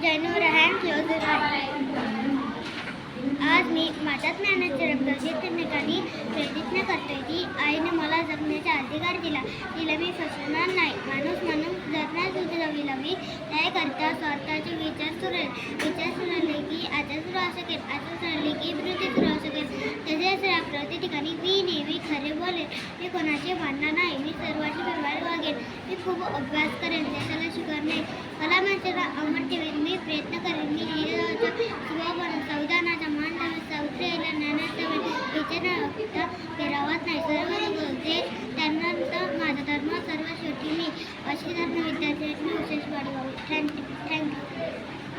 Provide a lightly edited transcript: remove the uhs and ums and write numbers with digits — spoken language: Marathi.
January and close your eyes. आज मी माझ्या ज्ञानाचे रक्त ठिकाणी प्रयत्न करतोय की आईने मला जगण्याचा अधिकार दिला. तिला मी फसवणार नाही. माणूस म्हणून जगण्यास उतरविला मी. त्याकरता स्वतःचे विचार सुरले की आता सुरू असू शकेल. आता सुरले की वृत्ती सुरू असू शकेल. तसेच प्रत्येक ठिकाणी मी नेहमी खरे बोलेन. मी कोणाचे भांडणार नाही. मी सर्वांशी व्यवहार वागेन. मी खूप अभ्यास करेन. देशाला शिकवणे. मला माझ्याला अमर ठेवेन.